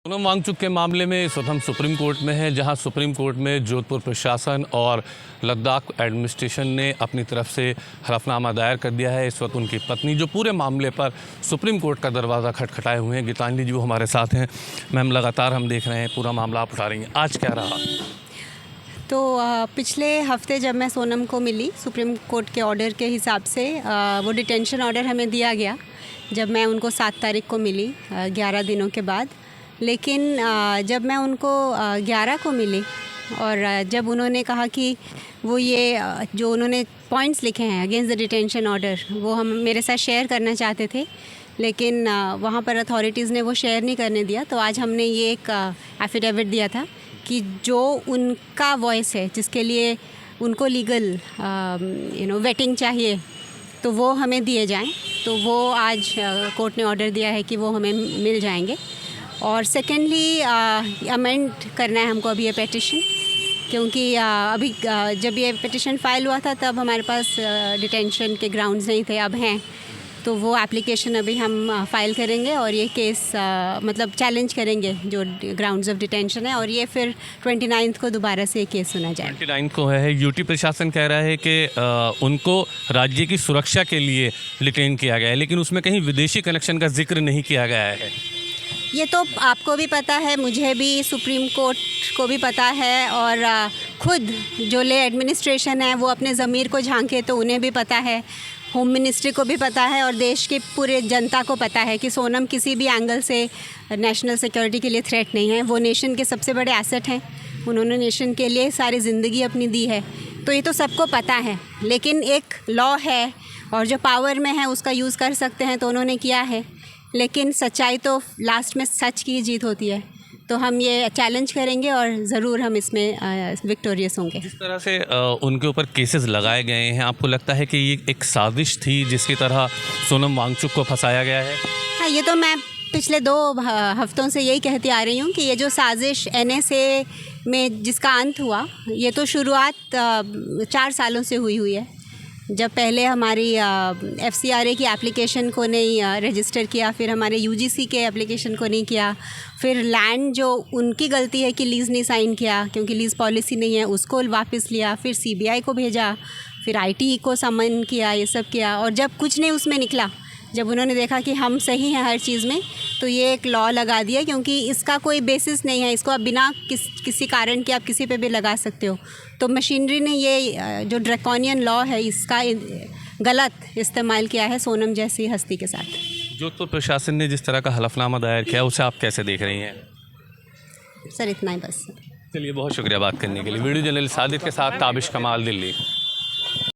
सोनम वांगचुक के मामले में इस वक्त हम सुप्रीम कोर्ट में हैं, जहां सुप्रीम कोर्ट में जोधपुर प्रशासन और लद्दाख एडमिनिस्ट्रेशन ने अपनी तरफ से हलफनामा दायर कर दिया है। इस वक्त उनकी पत्नी जो पूरे मामले पर सुप्रीम कोर्ट का दरवाज़ा खटखटाए हुए हैं, गीतांजलि जी वो हमारे साथ हैं। मैम, लगातार हम देख रहे हैं पूरा मामला आप उठा रही हैं, आज क्या रहा? तो पिछले हफ्ते जब मैं सोनम को मिली, सुप्रीम कोर्ट के ऑर्डर के हिसाब से वो डिटेंशन ऑर्डर हमें दिया गया जब मैं उनको 7 तारीख को मिली, 11 दिनों के बाद। लेकिन जब मैं उनको 11 को मिली और जब उन्होंने कहा कि वो ये जो उन्होंने पॉइंट्स लिखे हैं अगेंस्ट द डिटेंशन ऑर्डर, वो हम मेरे साथ शेयर करना चाहते थे, लेकिन वहाँ पर अथॉरिटीज़ ने वो शेयर नहीं करने दिया। तो आज हमने ये एक एफिडेविट दिया था कि जो उनका वॉइस है, जिसके लिए उनको लीगल वेटिंग चाहिए, तो वो हमें दिए जाएं। तो वो आज कोर्ट ने ऑर्डर दिया है कि वो हमें मिल जाएंगे। और सेकेंडली अमेंड करना है हमको अभी ये पेटिशन, क्योंकि अभी जब ये पिटिशन फाइल हुआ था तब हमारे पास डिटेंशन के ग्राउंड्स नहीं थे, अब हैं। तो वो एप्लीकेशन अभी हम फाइल करेंगे और ये केस मतलब चैलेंज करेंगे जो ग्राउंड्स ऑफ डिटेंशन है, और ये फिर 29 को दोबारा से केस सुना जाए। 29 को है। यूटी प्रशासन कह रहा है कि उनको राज्य की सुरक्षा के लिए डिटेन किया गया है, लेकिन उसमें कहीं विदेशी कनेक्शन का जिक्र नहीं किया गया है। ये तो आपको भी पता है, मुझे भी, सुप्रीम कोर्ट को भी पता है, और खुद जो ले एडमिनिस्ट्रेशन है वो अपने ज़मीर को झांके तो उन्हें भी पता है, होम मिनिस्ट्री को भी पता है, और देश के पूरे जनता को पता है कि सोनम किसी भी एंगल से नेशनल सिक्योरिटी के लिए थ्रेट नहीं है। वो नेशन के सबसे बड़े एसेट हैं, उन्होंने नेशन के लिए सारी ज़िंदगी अपनी दी है, तो ये तो सबको पता है। लेकिन एक लॉ है और जो पावर में है उसका यूज़ कर सकते हैं, तो उन्होंने किया है। लेकिन सच्चाई तो लास्ट में सच की जीत होती है, तो हम ये चैलेंज करेंगे और ज़रूर हम इसमें विक्टोरियस होंगे। जिस तरह से उनके ऊपर केसेस लगाए गए हैं, आपको लगता है कि ये एक साजिश थी जिसकी तरह सोनम वांगचुक को फंसाया गया है? हाँ, ये तो मैं पिछले 2 हफ्तों से यही कहती आ रही हूँ कि ये जो साजिश NSA में जिसका अंत हुआ, ये तो शुरुआत 4 सालों से हुई है। जब पहले हमारी FCRA की एप्लीकेशन को नहीं रजिस्टर किया, फिर हमारे UGC के एप्लीकेशन को नहीं किया, फिर लैंड जो उनकी गलती है कि लीज़ नहीं साइन किया क्योंकि लीज़ पॉलिसी नहीं है, उसको वापस लिया, फिर CBI को भेजा, फिर IT को समन किया, ये सब किया। और जब कुछ नहीं उसमें निकला, जब उन्होंने देखा कि हम सही हैं हर चीज़ में, तो ये एक लॉ लगा दिया, क्योंकि इसका कोई बेसिस नहीं है, इसको आप बिना किसी कारण के आप किसी पे भी लगा सकते हो। तो मशीनरी ने ये जो ड्रैकोनियन लॉ है इसका गलत इस्तेमाल किया है सोनम जैसी हस्ती के साथ। जोधपुर प्रशासन ने जिस तरह का हलफनामा दायर किया, उसे आप कैसे देख रही हैं? सर, इतना ही बस। चलिए, बहुत शुक्रिया बात करने के लिए। वीडियो जर्नलिस्ट सादिक के साथ ताबिश कमाल, दिल्ली।